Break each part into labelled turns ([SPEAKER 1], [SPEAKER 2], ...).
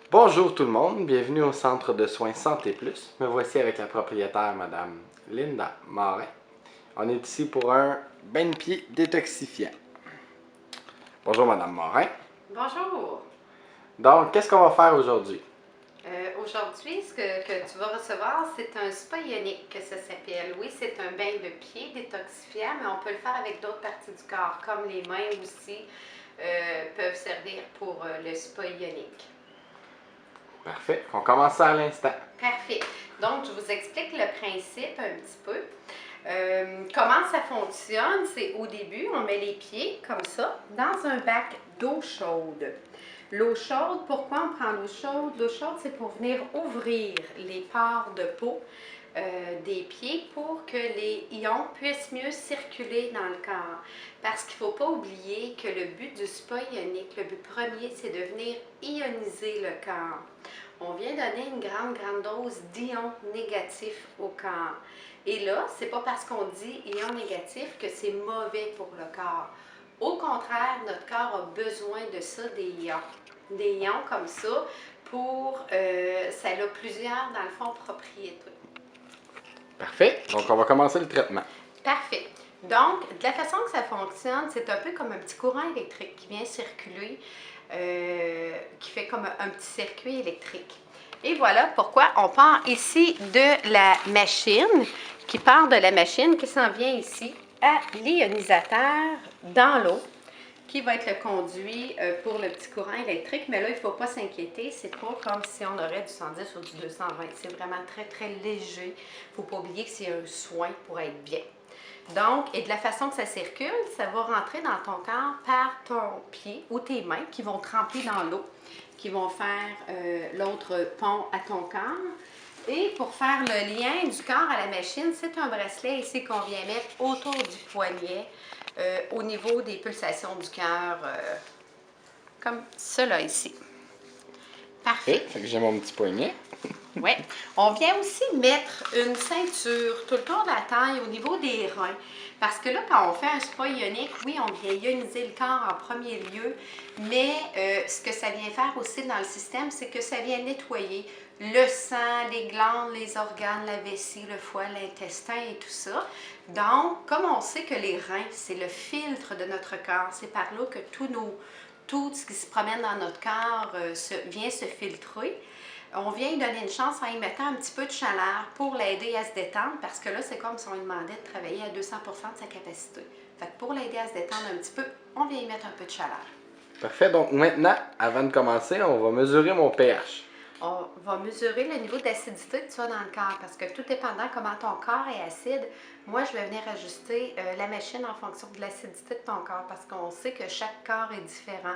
[SPEAKER 1] Bonjour tout le monde, bienvenue au centre de soins Santé Plus. Me voici avec la propriétaire, Madame Linda Morin. On est ici pour un bain de pied détoxifiant. Bonjour Madame Morin.
[SPEAKER 2] Bonjour.
[SPEAKER 1] Donc, qu'est-ce qu'on va faire aujourd'hui?
[SPEAKER 2] Aujourd'hui, ce que tu vas recevoir, c'est un spa ionique que ça s'appelle. Oui, c'est un bain de pied détoxifiant, mais on peut le faire avec d'autres parties du corps, comme les mains aussi peuvent servir pour le spa ionique.
[SPEAKER 1] Parfait, on commence ça à l'instant.
[SPEAKER 2] Parfait. Donc, je vous explique le principe un petit peu. Comment ça fonctionne, c'est au début, on met les pieds comme ça dans un bac d'eau chaude. L'eau chaude, pourquoi on prend l'eau chaude? L'eau chaude, c'est pour venir ouvrir les pores de peau des pieds pour que les ions puissent mieux circuler dans le corps. Parce qu'il ne faut pas oublier que le but du spa ionique, le but premier, c'est de venir ioniser le corps. On vient donner une grande dose d'ions négatifs au corps. Et là, c'est pas parce qu'on dit ions négatifs que c'est mauvais pour le corps. Au contraire, notre corps a besoin de ça, des ions. Des ions comme ça, ça a plusieurs, dans le fond, propriétés.
[SPEAKER 1] Parfait, donc on va commencer le traitement.
[SPEAKER 2] Parfait. Donc, de la façon que ça fonctionne, c'est un peu comme un petit courant électrique qui vient circuler, qui fait comme un petit circuit électrique. Et voilà pourquoi on part ici de la machine, qui s'en vient ici à l'ionisateur dans l'eau, qui va être le conduit pour le petit courant électrique. Mais là, il ne faut pas s'inquiéter, c'est pas comme si on aurait du 110 ou du 220. C'est vraiment très léger. Il ne faut pas oublier que c'est un soin pour être bien. Donc, et de la façon que ça circule, ça va rentrer dans ton corps par ton pied ou tes mains qui vont tremper dans l'eau, qui vont faire l'autre pont à ton corps. Et pour faire le lien du corps à la machine, c'est un bracelet ici qu'on vient mettre autour du poignet, au niveau des pulsations du cœur, comme cela ici. Parfait.
[SPEAKER 1] Fait que j'ai mon petit poignet.
[SPEAKER 2] Oui. On vient aussi mettre une ceinture tout le tour de la taille au niveau des reins. Parce que là, quand on fait un spa ionique, oui, on vient ioniser le corps en premier lieu, mais ce que ça vient faire aussi dans le système, c'est que ça vient nettoyer le sang, les glandes, les organes, la vessie, le foie, l'intestin et tout ça. Donc, comme on sait que les reins, c'est le filtre de notre corps, c'est par là que tout ce qui se promène dans notre corps vient se filtrer. On vient lui donner une chance en y mettant un petit peu de chaleur pour l'aider à se détendre, parce que là, c'est comme si on lui demandait de travailler à 200% de sa capacité. Fait que pour l'aider à se détendre un petit peu, on vient y mettre un peu de chaleur.
[SPEAKER 1] Parfait, donc maintenant, avant de commencer, on va mesurer mon pH.
[SPEAKER 2] On va mesurer le niveau d'acidité que tu as dans le corps, parce que tout dépendant comment ton corps est acide, moi je vais venir ajuster la machine en fonction de l'acidité de ton corps, parce qu'on sait que chaque corps est différent.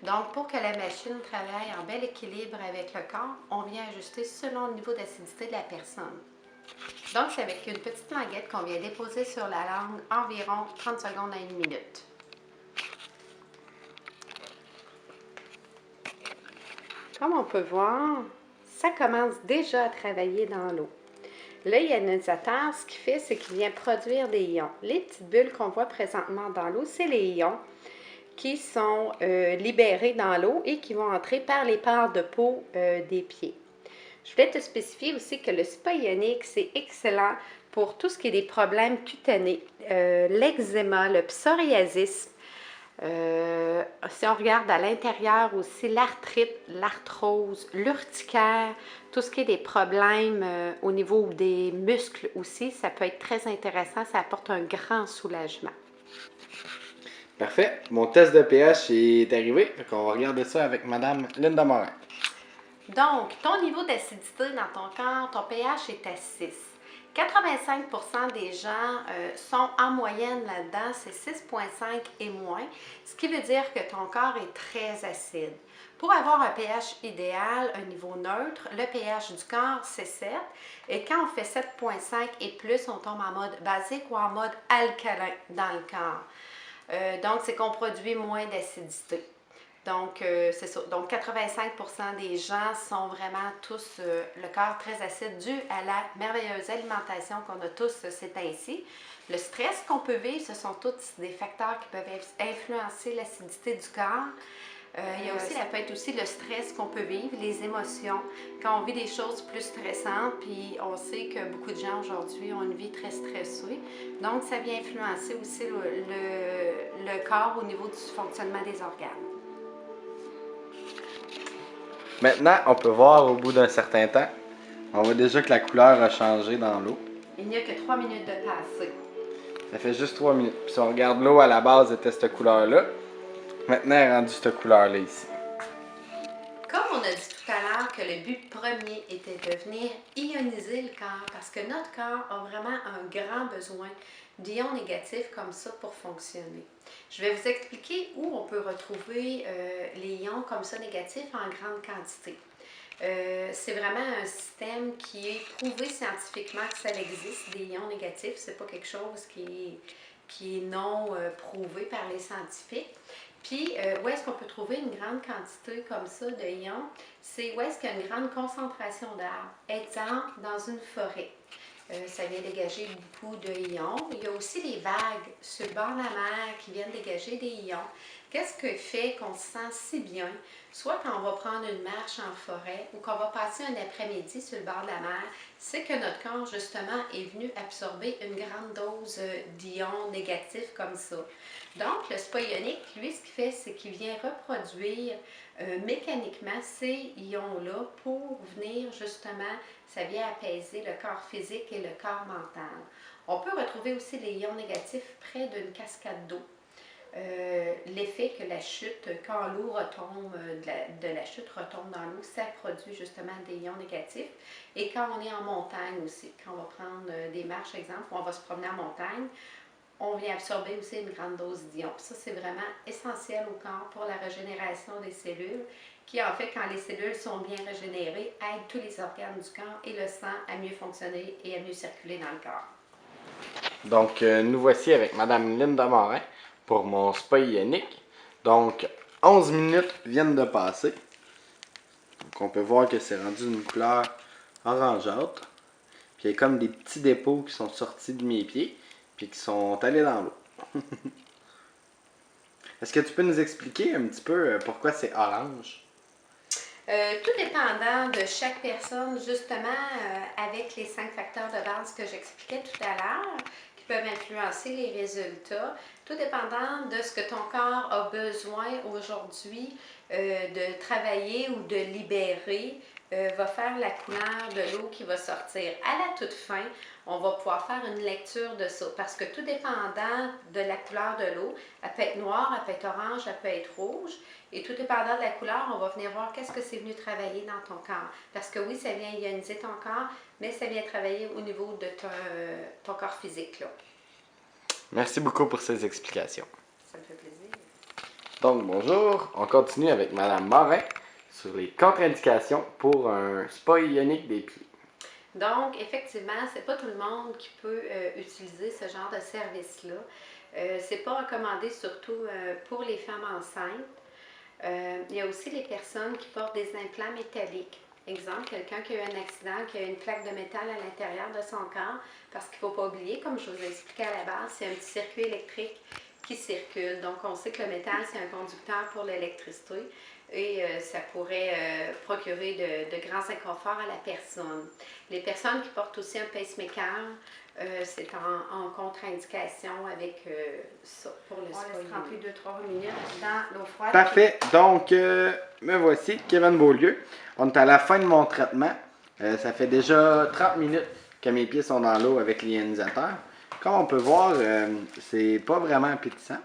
[SPEAKER 2] Donc pour que la machine travaille en bel équilibre avec le corps, on vient ajuster selon le niveau d'acidité de la personne. Donc c'est avec une petite languette qu'on vient déposer sur la langue environ 30 secondes à 1 minute. Comme on peut voir, ça commence déjà à travailler dans l'eau. Le ionisateur, ce qu'il fait, c'est qu'il vient produire des ions. Les petites bulles qu'on voit présentement dans l'eau, c'est les ions qui sont libérés dans l'eau et qui vont entrer par les pores de peau des pieds. Je voulais te spécifier aussi que le spa ionique, c'est excellent pour tout ce qui est des problèmes cutanés, l'eczéma, le psoriasis. Si on regarde à l'intérieur aussi, l'arthrite, l'arthrose, l'urticaire, tout ce qui est des problèmes au niveau des muscles aussi, ça peut être très intéressant, ça apporte un grand soulagement.
[SPEAKER 1] Parfait, mon test de pH est arrivé, fait qu'on va regarder ça avec Madame Linda Morin.
[SPEAKER 2] Donc, ton niveau d'acidité dans ton corps, ton pH est à 6. 85% des gens sont en moyenne là-dedans, c'est 6,5 et moins, ce qui veut dire que ton corps est très acide. Pour avoir un pH idéal, un niveau neutre, le pH du corps, c'est 7. Et quand on fait 7,5 et plus, on tombe en mode basique ou en mode alcalin dans le corps. Donc, c'est qu'on produit moins d'acidité. Donc, c'est ça. Donc, 85% des gens sont vraiment tous le corps très acide dû à la merveilleuse alimentation qu'on a tous ces temps-ci. Le stress qu'on peut vivre, ce sont tous des facteurs qui peuvent influencer l'acidité du corps. Ça peut être aussi le stress qu'on peut vivre, les émotions. Quand on vit des choses plus stressantes, puis on sait que beaucoup de gens aujourd'hui ont une vie très stressée. Donc, ça vient influencer aussi le corps au niveau du fonctionnement des organes.
[SPEAKER 1] Maintenant, on peut voir au bout d'un certain temps, on voit déjà que la couleur a changé dans l'eau.
[SPEAKER 2] Il n'y a que 3 minutes de passé.
[SPEAKER 1] Ça fait juste 3 minutes. Puis si on regarde l'eau à la base, était cette couleur-là. Maintenant, elle est rendue cette couleur-là ici.
[SPEAKER 2] Comme on a dit tout à l'heure que le but premier était de venir ioniser le corps, parce que notre corps a vraiment un grand besoin d'ions négatifs comme ça pour fonctionner. Je vais vous expliquer où on peut retrouver les ions comme ça négatifs en grande quantité. C'est vraiment un système qui est prouvé scientifiquement que ça existe, des ions négatifs. C'est pas quelque chose qui est non prouvé par les scientifiques. Puis, où est-ce qu'on peut trouver une grande quantité comme ça de ions? C'est où est-ce qu'il y a une grande concentration d'air. Exemple, dans une forêt. Ça vient dégager beaucoup de ions. Il y a aussi les vagues sur le bord de la mer qui viennent dégager des ions. Qu'est-ce qui fait qu'on se sent si bien, soit quand on va prendre une marche en forêt ou qu'on va passer un après-midi sur le bord de la mer, c'est que notre corps, justement, est venu absorber une grande dose d'ions négatifs comme ça. Donc, le spa ionique, lui, ce qu'il fait, c'est qu'il vient reproduire mécaniquement ces ions-là pour venir, justement, ça vient apaiser le corps physique et le corps mental. On peut retrouver aussi les ions négatifs près d'une cascade d'eau. L'effet que la chute, quand l'eau retombe, de la chute retombe dans l'eau, ça produit justement des ions négatifs. Et quand on est en montagne aussi, quand on va prendre des marches, exemple, où on va se promener en montagne, on vient absorber aussi une grande dose d'ions. Ça, c'est vraiment essentiel au corps pour la régénération des cellules, qui en fait, quand les cellules sont bien régénérées, aident tous les organes du corps et le sang à mieux fonctionner et à mieux circuler dans le corps.
[SPEAKER 1] Donc, nous voici avec Madame Linda Morin pour mon spa ionique. Donc, 11 minutes viennent de passer. Donc, on peut voir que c'est rendu une couleur orangeâtre. Puis, il y a comme des petits dépôts qui sont sortis de mes pieds, puis qui sont allés dans l'eau. Est-ce que tu peux nous expliquer un petit peu pourquoi c'est orange?
[SPEAKER 2] Tout dépendant de chaque personne, justement, avec les 5 facteurs de base que j'expliquais tout à l'heure, qui peuvent influencer les résultats, tout dépendant de ce que ton corps a besoin aujourd'hui de travailler ou de libérer, va faire la couleur de l'eau qui va sortir. À la toute fin, on va pouvoir faire une lecture de ça, parce que tout dépendant de la couleur de l'eau, elle peut être noire, elle peut être orange, elle peut être rouge, et tout dépendant de la couleur, on va venir voir qu'est-ce que c'est venu travailler dans ton corps. Parce que oui, ça vient ioniser ton corps, mais ça vient travailler au niveau de ton corps physique, là.
[SPEAKER 1] Merci beaucoup pour ces explications.
[SPEAKER 2] Ça me fait plaisir.
[SPEAKER 1] Donc, bonjour. On continue avec Madame Morin sur les contre-indications pour un spa ionique des pieds.
[SPEAKER 2] Donc, effectivement, c'est pas tout le monde qui peut utiliser ce genre de service-là. C'est pas recommandé surtout pour les femmes enceintes. Il y a aussi les personnes qui portent des implants métalliques. Exemple, quelqu'un qui a eu un accident, qui a une plaque de métal à l'intérieur de son corps, parce qu'il ne faut pas oublier, comme je vous ai expliqué à la base, c'est un petit circuit électrique qui circule. Donc, on sait que le métal, c'est un conducteur pour l'électricité et ça pourrait procurer de grands inconforts à la personne. Les personnes qui portent aussi un pacemaker, c'est en contre-indication avec ça pour le spa. On laisse tremper 2-3 minutes dans l'eau froide.
[SPEAKER 1] Parfait. Donc, me voici, Kevin Beaulieu. On est à la fin de mon traitement. Ça fait déjà 30 minutes que mes pieds sont dans l'eau avec l'ionisateur. Comme on peut voir, c'est pas vraiment appétissant.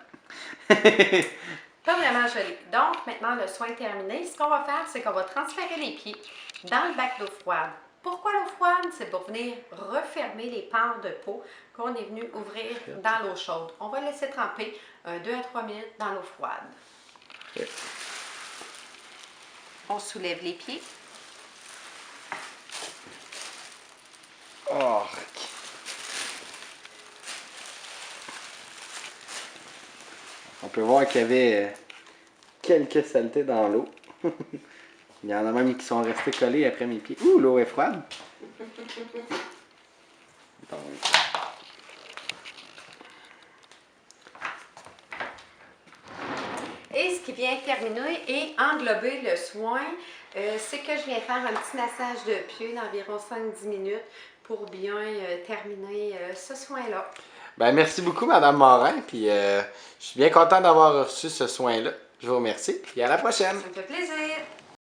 [SPEAKER 2] Pas vraiment joli. Donc, maintenant, le soin est terminé. Ce qu'on va faire, c'est qu'on va transférer les pieds dans le bac d'eau froide. Pourquoi l'eau froide? C'est pour venir refermer les pores de peau qu'on est venu ouvrir dans l'eau chaude. On va laisser tremper 2 à 3 minutes dans l'eau froide.
[SPEAKER 1] Okay.
[SPEAKER 2] On soulève les pieds.
[SPEAKER 1] Oh. On peut voir qu'il y avait quelques saletés dans l'eau. Il y en a même qui sont restés collés après mes pieds. Ouh, l'eau est froide. Donc.
[SPEAKER 2] Et ce qui vient terminer et englober le soin, c'est que je viens faire un petit massage de pied d'environ 5-10 minutes pour bien terminer ce soin-là.
[SPEAKER 1] Ben, merci beaucoup, Madame Morin. Puis, je suis bien content d'avoir reçu ce soin-là. Je vous remercie. Puis, à la prochaine.
[SPEAKER 2] Ça me fait plaisir.